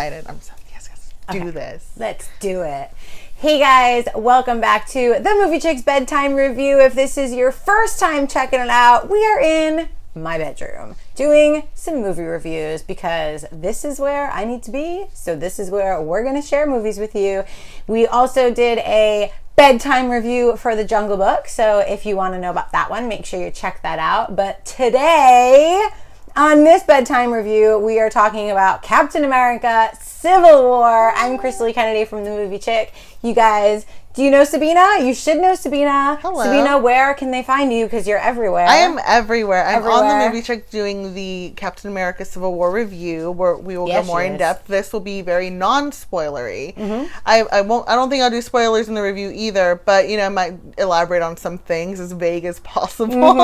excited. I'm so yes. Do this. Let's do it. Hey guys, welcome back to the Movie Chick's Bedtime Review. If this is your first time checking it out, we are in my bedroom doing some movie reviews because this is where I need to be. So this is where we're going to share movies with you. We also did a bedtime review for The Jungle Book. So if you want to know about that one, make sure you check that out. But today, on this bedtime review, we are talking about Captain America: Civil War. I'm Krisily Kennedy from the Movie Chickk. You guys, do you know Sabina? You should know Sabina. Hello. Sabina, where can they find you? Because you're everywhere. I am everywhere. I'm on the Movie Chickk doing the Captain America Civil War review where we will go more in depth. This will be very non-spoilery. I don't think I'll do spoilers in the review either, but I might elaborate on some things as vague as possible.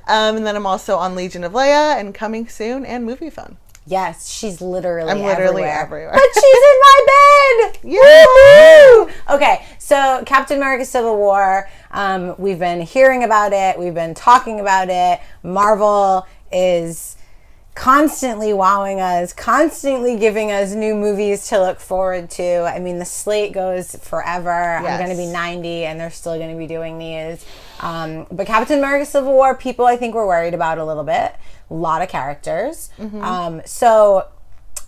And then I'm also on Legion of Leia and Coming Soon and Movie Phone. Yes, she's literally everywhere. But she's in my bed! Woo! Okay, so Captain America Civil War, we've been hearing about it, we've been talking about it. Marvel is constantly wowing us, constantly giving us new movies to look forward to. I mean, the slate goes forever. Yes. I'm going to be 90 and they're still going to be doing these. But Captain America Civil War, people I think were worried about a little bit. A lot of characters. So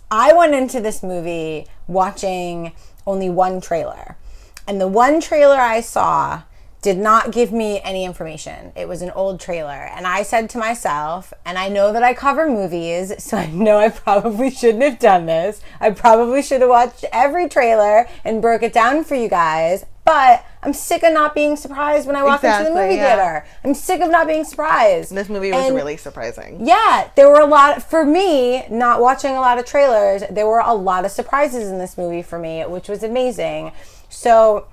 I went into this movie watching only one trailer. And the one trailer I saw did not give me any information. It was an old trailer. And I said to myself, and I know that I cover movies, so I know I probably shouldn't have done this. I probably should have watched every trailer and broke it down for you guys. But I'm sick of not being surprised when I walk into the movie theater. I'm sick of not being surprised. This movie was really surprising. Yeah, there were a lot, for me, not watching a lot of trailers, there were a lot of surprises in this movie for me, which was amazing. So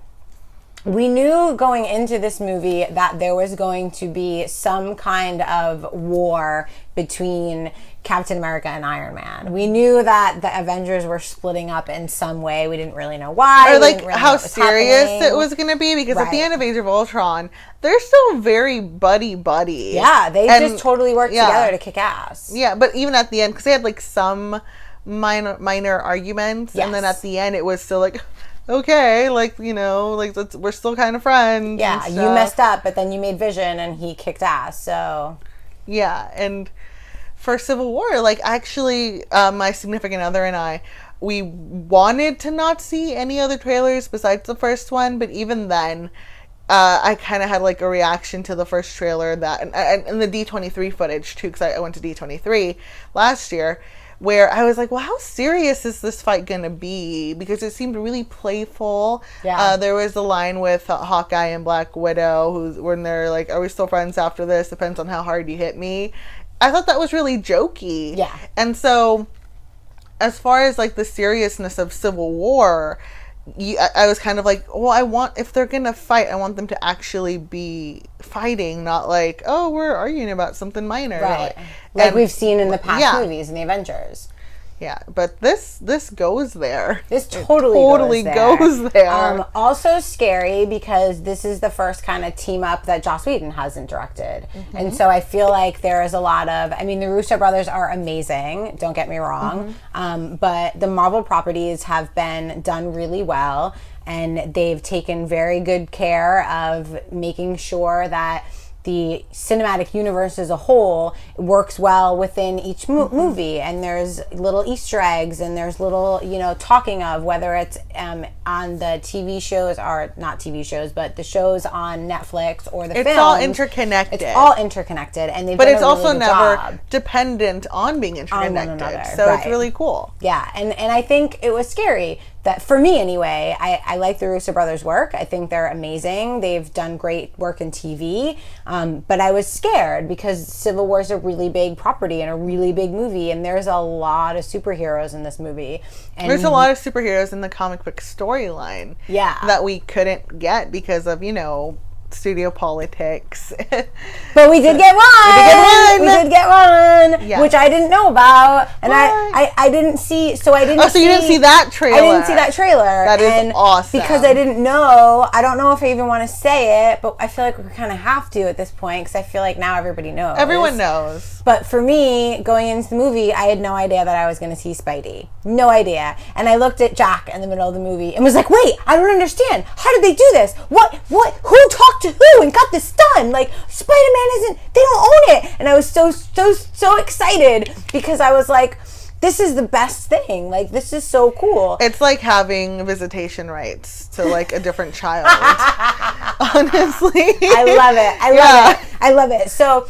we knew going into this movie that there was going to be some kind of war between Captain America and Iron Man. We knew that the Avengers were splitting up in some way. We didn't really know why. Or really how serious it was going to be, because at the end of Age of Ultron, they're still very buddy-buddy. Yeah, they just totally worked together to kick ass. Yeah, but even at the end, because they had some minor arguments, and then at the end it was still okay, we're still kind of friends. Yeah, you messed up, but then you made Vision and he kicked ass, so. Yeah, and for Civil War, actually, my significant other and I, we wanted to not see any other trailers besides the first one, but even then, I kind of had a reaction to the first trailer and the D23 footage too, because I went to D23 last year, where I was like, well, how serious is this fight going to be? Because it seemed really playful. Yeah. There was the line with Hawkeye and Black Widow, when they're like, are we still friends after this? Depends on how hard you hit me. I thought that was really jokey. Yeah. And so, as far as the seriousness of Civil War, I was kind of if they're going to fight, I want them to actually be fighting, not we're arguing about something minor. Right. Like we've seen in the past movies in the Avengers. Yeah, but this goes there. This totally goes there. Also scary because this is the first kind of team up that Joss Whedon hasn't directed. And so I feel like there is a lot of, the Russo brothers are amazing, don't get me wrong, but the Marvel properties have been done really well, and they've taken very good care of making sure that the cinematic universe as a whole works well within each movie, and there's little Easter eggs, and there's little, talking of whether it's on the TV shows, or not TV shows, but the shows on Netflix or the films. It's all interconnected. It's all interconnected, and they've but done it's a really also good never job dependent on being interconnected. On one another, so it's really cool. Yeah, and I think it was scary. That for me anyway, I like the Russo brothers' work. I think they're amazing. They've done great work in TV. But I was scared because Civil War is a really big property and a really big movie, and there's a lot of superheroes in this movie. And there's a lot of superheroes in the comic book storyline. Yeah. That we couldn't get because of, studio politics. But we did get one. We did get one, Yeah. which I didn't know about, and I didn't see. So I didn't. Oh, so you didn't see that trailer? I didn't see that trailer. That is awesome. Because I didn't know. I don't know if I even want to say it, but I feel like we kind of have to at this point because I feel like now everybody knows. Everyone knows. But for me, going into the movie, I had no idea that I was going to see Spidey. No idea. And I looked at Jack in the middle of the movie and was like, wait, I don't understand. How did they do this? What, who talked to who and got this done? Like, Spider-Man they don't own it. And I was so excited because I was like, this is the best thing. Like, this is so cool. It's like having visitation rights to like a different child. Honestly. I love it. I love it. So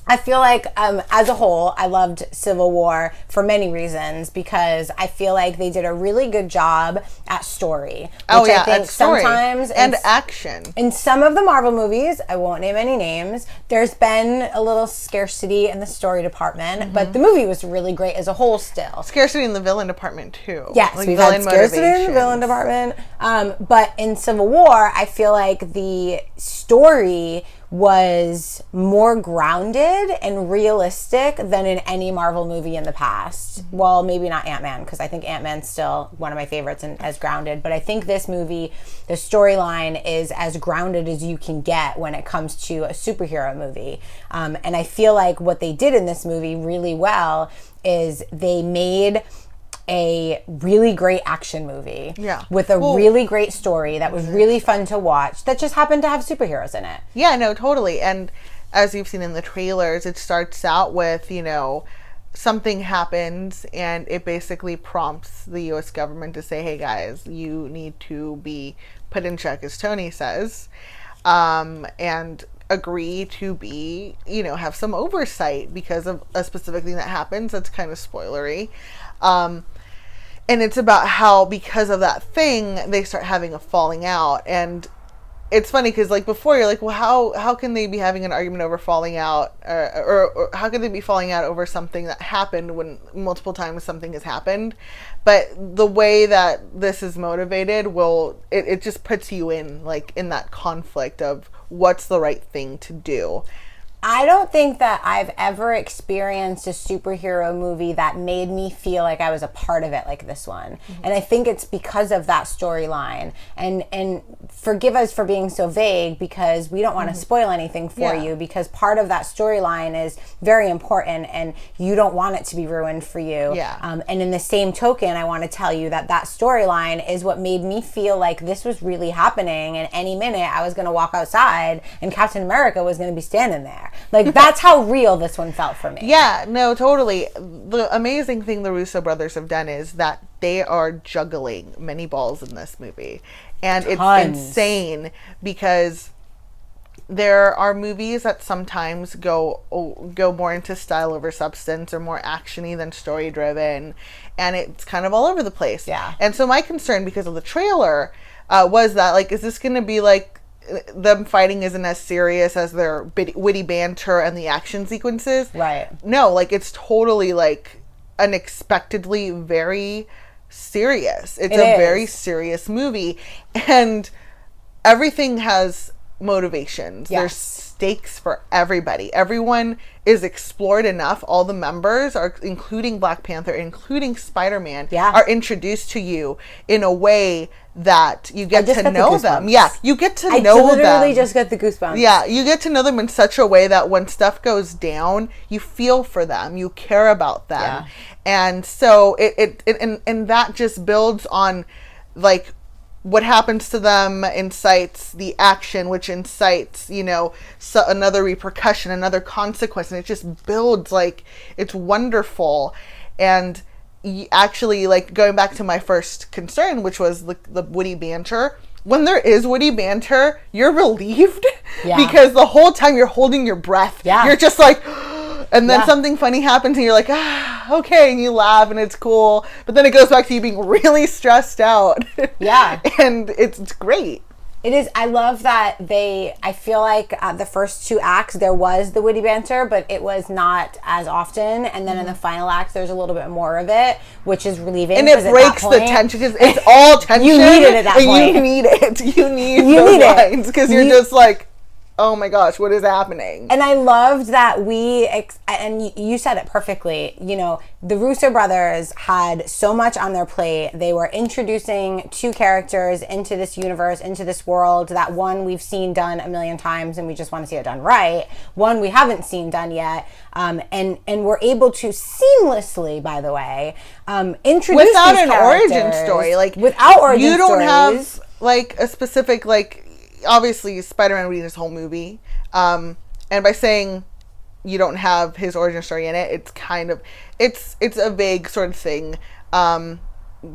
I feel like as a whole, I loved Civil War for many reasons because I feel like they did a really good job at story. Which I think sometimes and action. In some of the Marvel movies, I won't name any names, there's been a little scarcity in the story department, but the movie was really great as a whole still. Scarcity in the villain department too. Yes, like we've had scarcity in the villain department. But in Civil War, I feel like the story was more grounded and realistic than in any Marvel movie in the past. Well, maybe not Ant-Man, because I think Ant-Man's still one of my favorites and as grounded. But I think this movie, the storyline is as grounded as you can get when it comes to a superhero movie. And I feel like what they did in this movie really well is they made a really great action movie with a really great story that was really fun to watch that just happened to have superheroes in it. Yeah, no, totally. And as you've seen in the trailers, it starts out with, something happens and it basically prompts the U.S. government to say, hey guys, you need to be put in check, as Tony says, and agree to be, have some oversight because of a specific thing that happens. That's kind of spoilery. And it's about how, because of that thing, they start having a falling out. And it's funny because, like, before you're like, well, how can they be having an argument over falling out? Or how could they be falling out over something that happened when multiple times something has happened? But the way that this is motivated it just puts you in that conflict of what's the right thing to do. I don't think that I've ever experienced a superhero movie that made me feel like I was a part of it like this one. Mm-hmm. And I think it's because of that storyline. And forgive us for being so vague because we don't want to spoil anything for you, because part of that storyline is very important and you don't want it to be ruined for you. Yeah. And in the same token, I want to tell you that storyline is what made me feel like this was really happening, and any minute I was going to walk outside and Captain America was going to be standing there. Like, that's how real this one felt for me. Yeah, no, totally. The amazing thing the Russo brothers have done is that they are juggling many balls in this movie. And it's insane because there are movies that sometimes go more into style over substance or more actiony than story driven. And it's kind of all over the place. Yeah. And so my concern, because of the trailer, was that, like, is this going to be like them fighting isn't as serious as their witty banter and the action sequences? Right. No, like, it's totally, like, unexpectedly very serious. It's a very serious movie. And everything has motivations. Yes. There's stakes for everybody. Everyone is explored enough. All the members are, including Black Panther, including Spider-Man, are introduced to you in a way that you get to know them. Yeah, you get to know them. I literally just got the goosebumps. Yeah, you get to know them in such a way that when stuff goes down, you feel for them, you care about them. Yeah. And so and that just builds on, like, what happens to them incites the action, which incites, so another repercussion, another consequence, and it just builds, like, it's wonderful. And actually, like, going back to my first concern, which was the witty banter, when there is witty banter, you're relieved because the whole time you're holding your breath. Yeah. You're just like, and then something funny happens and you're like, okay, and you laugh and it's cool. But then it goes back to you being really stressed out. Yeah. And it's great. It is. I love that I feel like the first 2 acts there was the witty banter, but it was not as often. And then in the final act, there's a little bit more of it, which is relieving. And it breaks the tension because it's all tension. You need it at that point. You need it. You need those lines because you're just like, oh my gosh, what is happening? And I loved that and you said it perfectly, you know, the Russo brothers had so much on their plate. They were introducing 2 characters into this universe, into this world, that one we've seen done a million times and we just want to see it done right. One we haven't seen done yet. And we're able to seamlessly, by the way, introduce without these an origin story. Like, without origin stories. You don't have, like, a specific, like, obviously Spider-Man reads his whole movie, and by saying you don't have his origin story in it, it's kind of it's a vague sort of thing,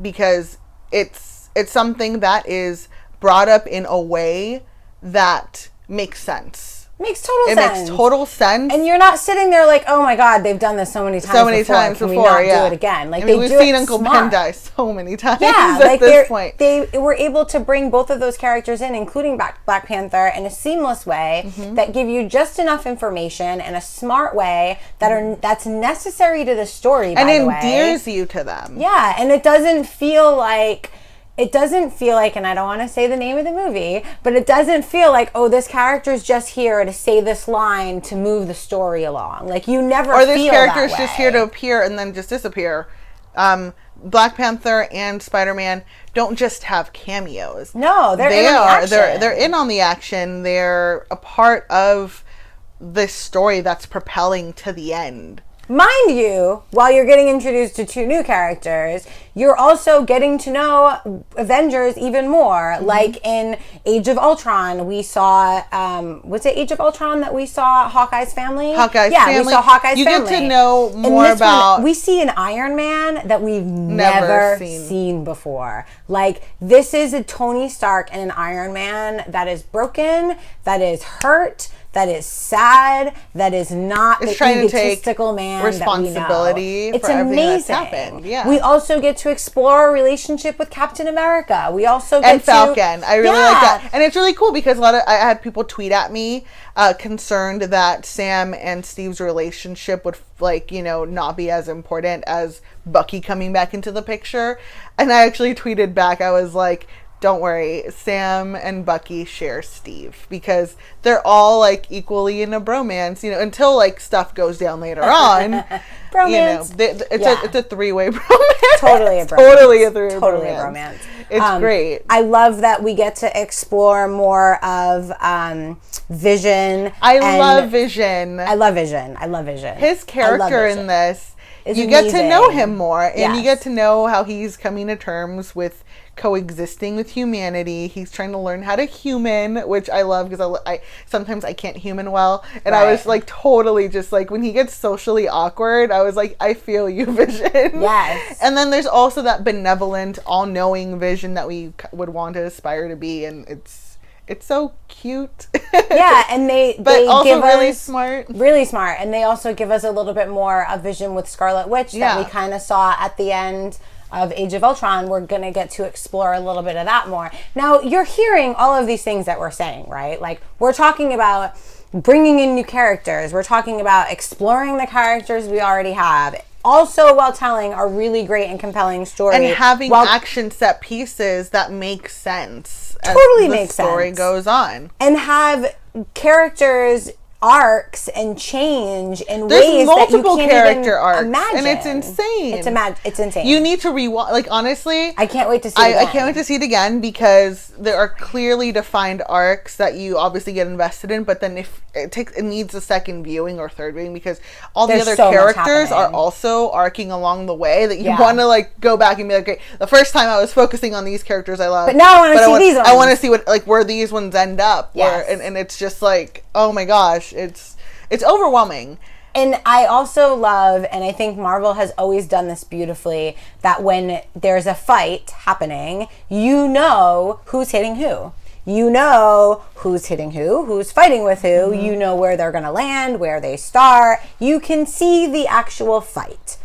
because it's something that is brought up in a way that makes sense. Makes total sense. It makes total sense. And you're not sitting there like, oh my God, they've done this so many times before. Can we not do it again? Like, we've seen Uncle Ben die so many times at this point. They were able to bring both of those characters in, including Black Panther, in a seamless way that give you just enough information in a smart way that's necessary to the story, by the way. And endears you to them. Yeah, and it doesn't feel like, and I don't want to say the name of the movie, but it doesn't feel like, oh, this character's just here to say this line to move the story along. Like, you never feel that way. Or this character's just here to appear and then just disappear. Black Panther and Spider-Man don't just have cameos. No, they're in on the action. They're in on the action. They're a part of this story that's propelling to the end. Mind you, while you're getting introduced to 2 new characters, you're also getting to know Avengers even more. Like in Age of Ultron, we saw, was it Age of Ultron that we saw Hawkeye's family? Family. We saw Hawkeye's family. You get to know more about... we see an Iron Man that we've never seen before. Like, this is a Tony Stark and an Iron Man that is broken, that is hurt, that is sad, that is not the egotistical man responsibility that we know. for everything that's happened. Yeah. We also get to explore a relationship with Captain America. We also get Falcon. I really like that. And it's really cool because I had people tweet at me concerned that Sam and Steve's relationship would, like, you know, not be as important as Bucky coming back into the picture. And I actually tweeted back, I was like, don't worry, Sam and Bucky share Steve because they're all, like, equally in a bromance, you know, until, like, stuff goes down later on. Bromance. You know, it's a 3-way bromance. Totally a bromance. Totally a 3-way Totally bromance. a bromance. It's great. I love that we get to explore more of Vision. I love Vision. His character in this, you amazing. Get to know him more, and Yes. you get to know how he's coming to terms with coexisting with humanity. He's trying to learn how to human, which I love because I sometimes I can't human well, and I was like totally just like when he gets socially awkward, I was like, I feel you, Vision. Yes. And then there's also that benevolent, all-knowing Vision that we would want to aspire to be, and it's so cute. Yeah, and they also give really us smart. Really smart, and they also give us a little bit more of Vision with Scarlet Witch that we kind of saw at the end of Age of Ultron. We're going to get to explore a little bit of that more. Now, you're hearing all of these things that we're saying, right? Like, we're talking about bringing in new characters. We're talking about exploring the characters we already have. Also, while telling a really great and compelling story. And having action set pieces that make sense. Totally makes sense. The story goes on. And have characters arcs and change in ways that you can't character arcs, imagine. and it's insane. It's insane. You need to rewatch. Like, honestly, I can't wait to see it again. I can't wait to see it again because there are clearly defined arcs that you obviously get invested in, but then if it needs a second viewing or third viewing because all the other characters are also arcing along the way that you want to, like, go back and be like, okay, the first time I was focusing on these characters I love, but now I want to see these ones. I want to see what, like, where these ones end up. Yes. And it's just like, oh my gosh, it's overwhelming. And I also love, and I think Marvel has always done this beautifully, that when there's a fight happening, you know who's hitting who. You know who's hitting who's fighting with who. You know where they're going to land, where they start. You can see the actual fight.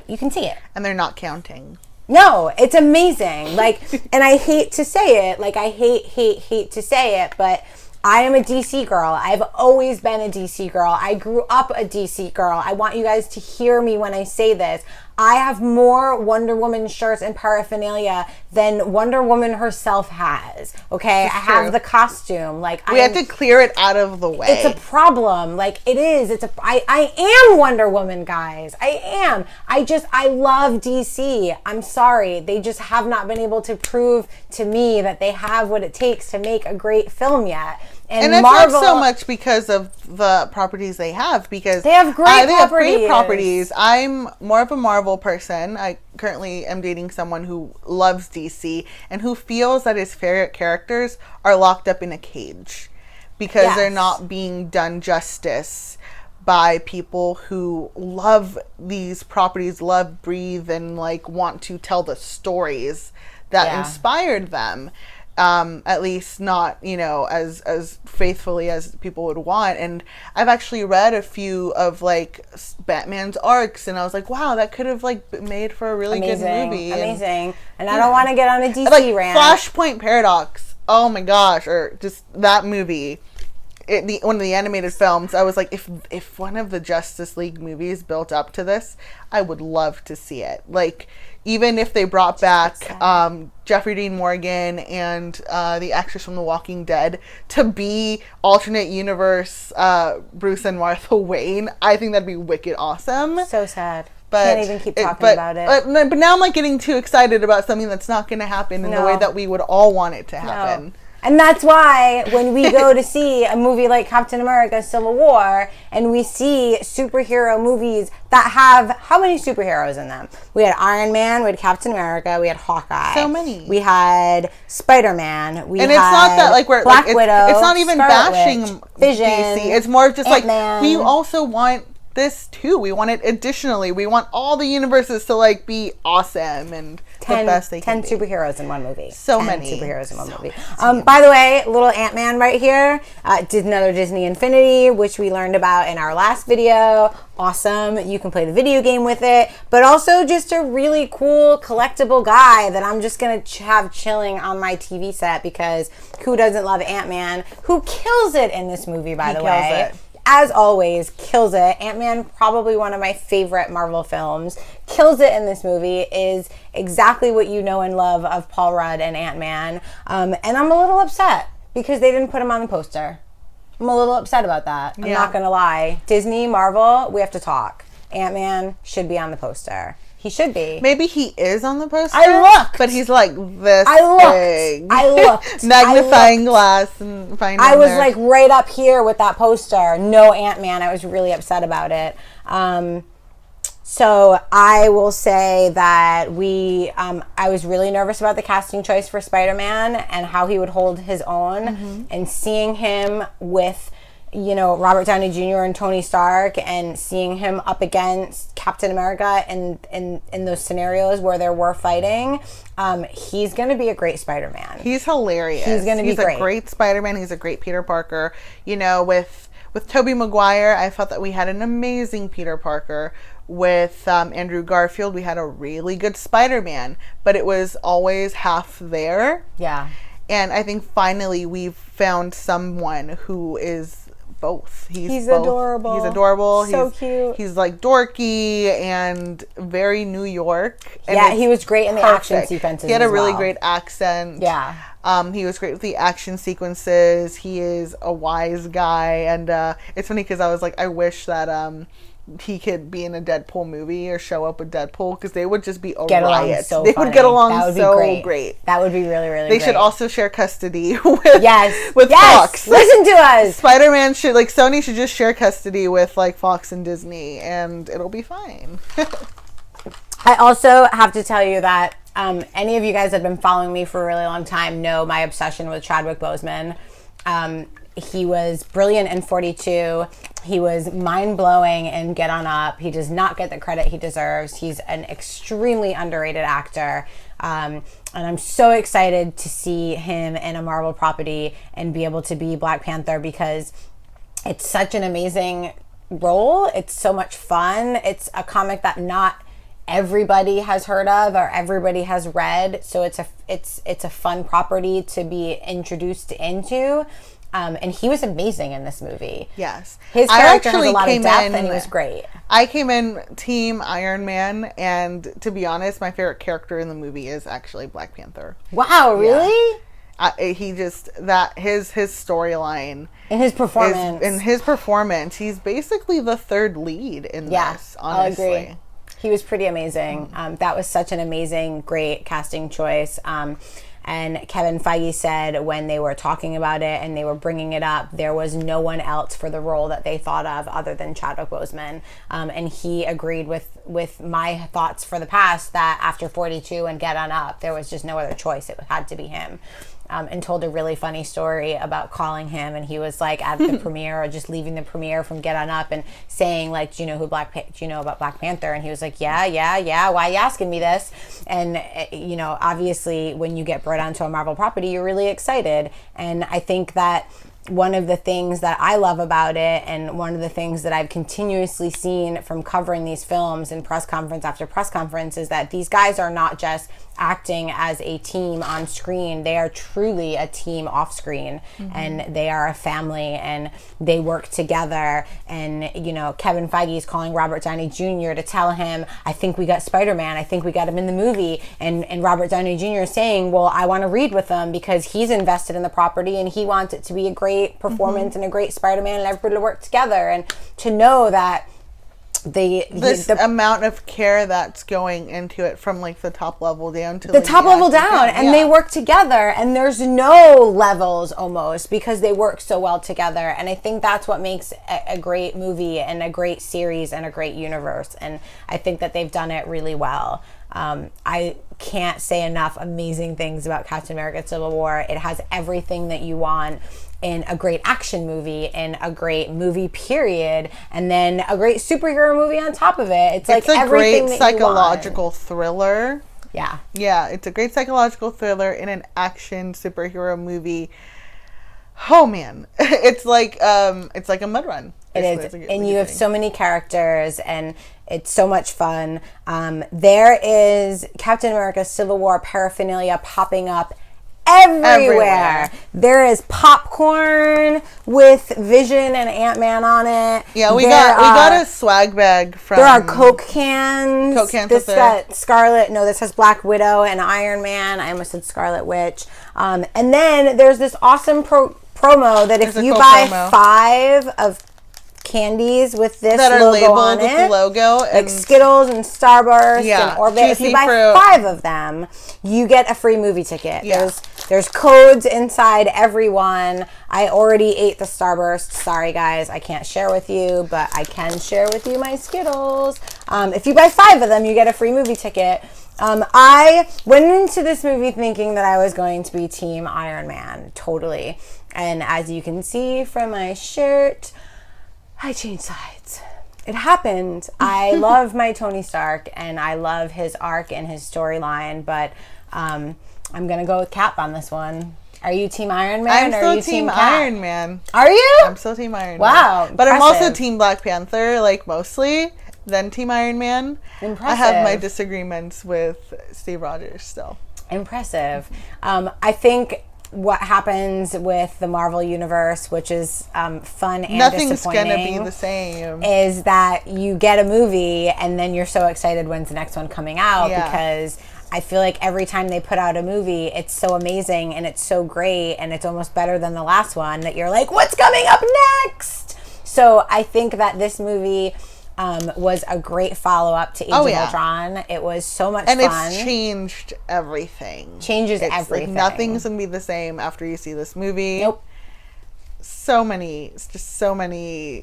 You can see it. And they're not counting. No, it's amazing. Like, and I hate to say it. Like, I hate to say it, but I am a DC girl. I've always been a DC girl. I grew up a DC girl. I want you guys to hear me when I say this. I have more Wonder Woman shirts and paraphernalia than Wonder Woman herself has. Okay, I have the costume. Like, we had to clear it out of the way. It's a problem. Like, it is. I am Wonder Woman, guys. I am. I love DC. I'm sorry. They just have not been able to prove to me that they have what it takes to make a great film yet. And it's Marvel, not so much because of the properties they have, because they have great properties. I'm more of a Marvel person. I currently am dating someone who loves DC and who feels that his favorite characters are locked up in a cage because they're not being done justice by people who love these properties, love, breathe, and like want to tell the stories that inspired them. At least not, as faithfully as people would want. And I've actually read a few of like Batman's arcs, and I was like, wow, that could have like been made for a really good movie. Amazing. And I don't want to get on a DC rant. Flashpoint Paradox. Oh my gosh. Or just that movie. One of the animated films, I was like, if one of the Justice League movies built up to this, I would love to see it. Like, even if they brought back Jeffrey Dean Morgan and the actress from The Walking Dead to be alternate universe Bruce and Martha Wayne, I think that'd be wicked awesome. So sad. But can't even keep talking about it. But now I'm like getting too excited about something that's not going to happen in the way that we would all want it to happen. No. And that's why when we go to see a movie like Captain America Civil War and we see superhero movies that have, how many superheroes in them? We had Iron Man, we had Captain America, we had Hawkeye. So many. We had Spider-Man. And it's not that like we're Black like, Widow. It's not even Scarlet bashing Witch, Vision, DC. It's more just Ant-Man. like we also want this too. We want it additionally. We want all the universes to like be awesome and the best they can be. 10 superheroes in one movie. So many superheroes in one movie. By the way, little Ant-Man right here. Did another Disney Infinity, which we learned about in our last video. Awesome. You can play the video game with it, but also just a really cool collectible guy that I'm just going to have chilling on my TV set, because who doesn't love Ant-Man? Who kills it in this movie, by the way. As always, kills it. Ant-Man, probably one of my favorite Marvel films. Kills it in this movie. Is exactly what you know and love of Paul Rudd and Ant-Man. And I'm a little upset because they didn't put him on the poster. I'm a little upset about that. I'm not going to lie. Disney, Marvel, we have to talk. Ant-Man should be on the poster. He should be. Maybe he is on the poster. I looked. But he's like this big. I looked. Magnifying glass and finding I was like right up here with that poster. No Ant-Man. I was really upset about it. So I will say that I was really nervous about the casting choice for Spider-Man and how he would hold his own, and seeing him with, Robert Downey Jr. and Tony Stark, and seeing him up against Captain America in those scenarios where there were fighting. He's going to be a great Spider-Man. He's hilarious. He's going to be great. He's a great Spider-Man. He's a great Peter Parker. With Tobey Maguire, I felt that we had an amazing Peter Parker. With Andrew Garfield, we had a really good Spider-Man, but it was always half there. Yeah. And I think finally we've found someone who is both. He's both. Adorable. He's adorable. So cute. He's like dorky and very New York. And yeah, he was great in the action sequences. He had a really great accent. Yeah. He was great with the action sequences. He is a wise guy. And it's funny because I was like, I wish that he could be in a Deadpool movie or show up with Deadpool, because they would just be a riot. They would get along so great. That would be really, really great. They should also share custody with Fox. Listen to us. Spider-Man should, Sony should just share custody with Fox and Disney, and it'll be fine. I also have to tell you that any of you guys that have been following me for a really long time know my obsession with Chadwick Boseman. He was brilliant in 42. He was mind-blowing in Get On Up. He does not get the credit he deserves. He's an extremely underrated actor. And I'm so excited to see him in a Marvel property and be able to be Black Panther, because it's such an amazing role. It's so much fun. It's a comic that not everybody has heard of or everybody has read. So it's a fun property to be introduced into. And he was amazing in this movie. Yes. His character has a lot of depth, and he was great. I came in Team Iron Man, and to be honest, my favorite character in the movie is actually Black Panther. Wow, really? He just, his storyline. In his performance. In his performance, he's basically the third lead in this, honestly. I'll agree. He was pretty amazing. That was such an amazing, great casting choice. And Kevin Feige said when they were talking about it and they were bringing it up, there was no one else for the role that they thought of other than Chadwick Boseman. And he agreed with my thoughts for the past that after 42 and Get On Up, there was just no other choice. It had to be him. And told a really funny story about calling him, and he was like at the premiere or just leaving the premiere from Get On Up and saying like, do you know about Black Panther? And he was like, yeah. Why are you asking me this? And you know, obviously when you get brought onto a Marvel property, you're really excited. And I think that one of the things that I love about it, and one of the things that I've continuously seen from covering these films in press conference after press conference, is that these guys are not just acting as a team on screen. They are truly a team off screen, and they are a family, and they work together. And you know, Kevin Feige is calling Robert Downey Jr. to tell him, I think we got Spider-Man, I think we got him in the movie, and Robert Downey Jr. is saying, well, I want to read with him because he's invested in the property and he wants it to be a great performance and a great Spider-Man and everybody to work together. And to know that the amount of care that's going into it from like the top level down to the top level down, and they work together, and there's no levels almost because they work so well together. And I think that's what makes a great movie and a great series and a great universe. And I think that they've done it really well. I can't say enough amazing things about Captain America Civil War. It has everything that you want in a great action movie, and a great movie period, and then a great superhero movie on top of it. It's like everything great psychological thriller. Yeah, it's a great psychological thriller in an action superhero movie. Oh man, it's like a mud run. It is, and you have so many characters, and it's so much fun. There is Captain America Civil War paraphernalia popping up everywhere. There is popcorn with Vision and Ant-Man on it. Yeah, we got a swag bag from. There are Coke cans. This got Scarlet. No, this has Black Widow and Iron Man. I almost said Scarlet Witch. And then there's this awesome promo that if you buy 5 of candies with this that are logo labeled on with it, the logo, like Skittles and Starburst and Orbit. If you buy 5 of them, you get a free movie ticket. Yeah. There's codes inside every one. I already ate the Starburst. Sorry guys, I can't share with you, but I can share with you my Skittles. If you buy 5 of them, you get a free movie ticket. I went into this movie thinking that I was going to be Team Iron Man, totally. And as you can see from my shirt, I changed sides. It happened. I love my Tony Stark, and I love his arc and his storyline, but I'm going to go with Cap on this one. Are you Team Iron Man, or are you Team Cap? Iron Man. Are you? I'm still Team Iron Man. Wow. But I'm also Team Black Panther, like mostly, then Team Iron Man. Impressive. I have my disagreements with Steve Rogers still. Impressive. I think what happens with the Marvel Universe, which is fun and nothing's disappointing, gonna be the same, is that you get a movie and then you're so excited when's the next one coming out, because I feel like every time they put out a movie, it's so amazing and it's so great and it's almost better than the last one that you're like, what's coming up next? So I think that this movie was a great follow-up to Age of Ultron. It was so much fun. And it's changed everything. Changes everything. Like nothing's going to be the same after you see this movie. Nope. So many,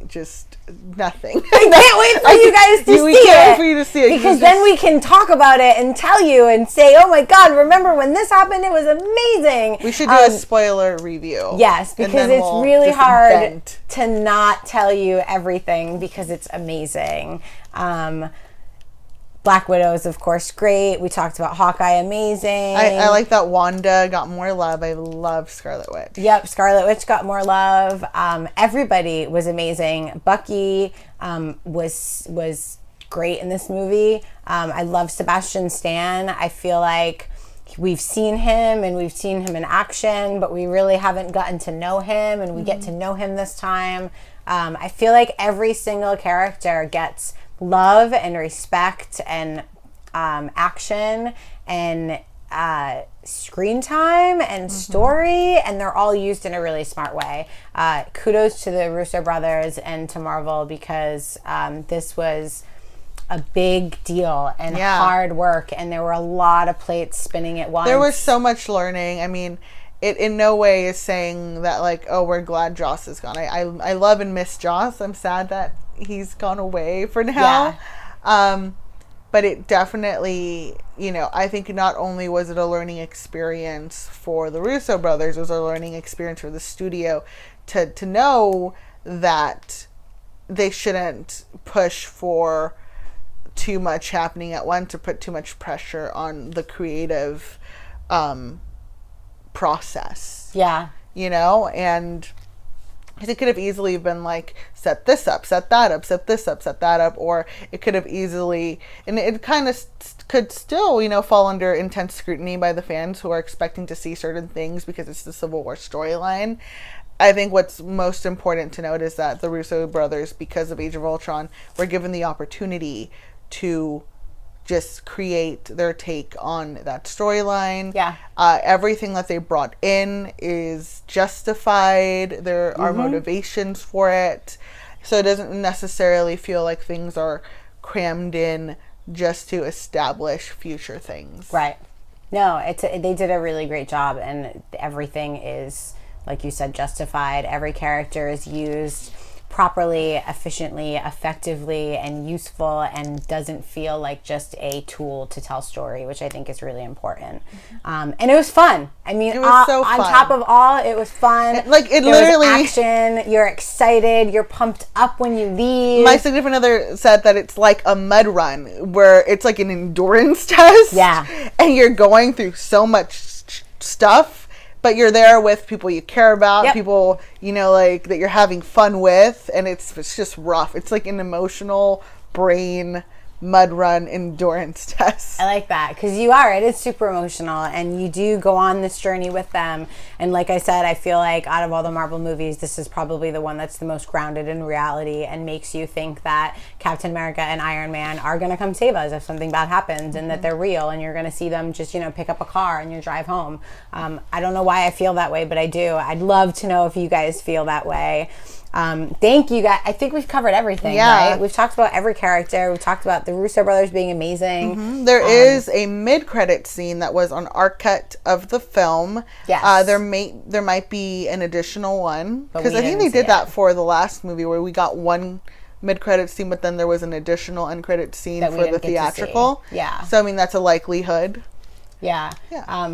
just nothing. I can't wait for you guys to see it. We can't wait for you to see it. Because then we can talk about it and tell you and say, oh my God, remember when this happened? It was amazing. We should do a spoiler review. Yes, because it's really hard to not tell you everything because it's amazing. Black Widow is, of course, great. We talked about Hawkeye, amazing. I like that Wanda got more love. I love Scarlet Witch. Yep, Scarlet Witch got more love. Everybody was amazing. Bucky was great in this movie. I love Sebastian Stan. I feel like we've seen him and we've seen him in action, but we really haven't gotten to know him, and we get to know him this time. I feel like every single character gets love and respect and action and screen time and story, and they're all used in a really smart way. Kudos to the Russo brothers and to Marvel, because this was a big deal and hard work, and there were a lot of plates spinning at once. There was so much learning. I mean, it in no way is saying that, like, oh, we're glad Joss is gone. I love and miss Joss. I'm sad that he's gone away for now. But it definitely, you know, I think not only was it a learning experience for the Russo brothers, it was a learning experience for the studio to know that they shouldn't push for too much happening at once or put too much pressure on the creative process. Yeah. You know, and it could have easily been like, set this up, set that up, set this up, set that up, or it could have easily, and it kind of could still, you know, fall under intense scrutiny by the fans who are expecting to see certain things because it's the Civil War storyline. I think what's most important to note is that the Russo brothers, because of Age of Ultron, were given the opportunity to just create their take on that storyline. Yeah. Everything that they brought in is justified. There are motivations for it. So it doesn't necessarily feel like things are crammed in just to establish future things. Right. No, they did a really great job, and everything is, like you said, justified. Every character is used properly, efficiently, effectively, and useful, and doesn't feel like just a tool to tell story, which I think is really important. And it was fun. I mean, it was so fun. On top of all, it was fun. Like, it there literally was action. You're excited. You're pumped up when you leave. My significant other said that it's like a mud run, where it's like an endurance test. Yeah. And you're going through so much stuff, but you're there with people you care about, people, you know, like, that you're having fun with, and it's just rough. It's like an emotional brain mud run endurance test. I like that, because it is super emotional, and you do go on this journey with them. And like I said, I feel like out of all the Marvel movies, this is probably the one that's the most grounded in reality and makes you think that Captain America and Iron Man are going to come save us if something bad happens, and that they're real, and you're going to see them just, you know, pick up a car and you drive home. I don't know why I feel that way, but I do. I'd love to know if you guys feel that way. Thank you guys. I think we've covered everything, right? We've talked about every character. We've talked about the Russo brothers being amazing. There is a mid-credit scene that was on our cut of the film. Yes. There might be an additional one, because I think didn't they did see that for the last movie, where we got one mid-credit scene, but then there was an additional end-credit scene that we for the didn't get to theatrical. see. Yeah. So, I mean, that's a likelihood. Yeah.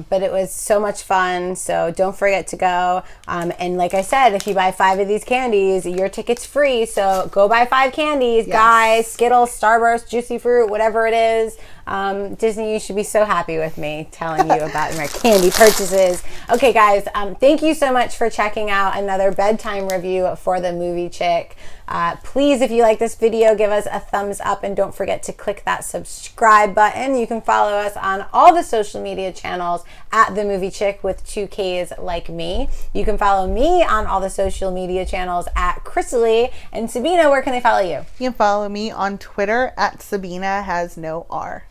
But it was so much fun. So don't forget to go. And like I said, if you buy 5 of these candies, your ticket's free. So go buy 5 candies, guys. Skittles, Starburst, Juicy Fruit, whatever it is. Disney, you should be so happy with me telling you about my candy purchases. Okay, guys, thank you so much for checking out another bedtime review for the Movie Chick. Please, if you like this video, give us a thumbs up, and don't forget to click that subscribe button. You can follow us on all the social media channels at the Movie Chick with 2 Ks like me. You can follow me on all the social media channels at Krisily. And Sabina, where can they follow you? You can follow me on Twitter at Sabina has no R.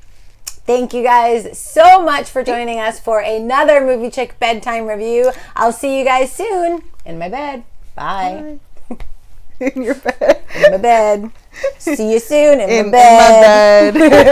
Thank you guys so much for joining us for another Movie Chick bedtime review. I'll see you guys soon in my bed. Bye. In your bed. In my bed. See you soon in my my bed.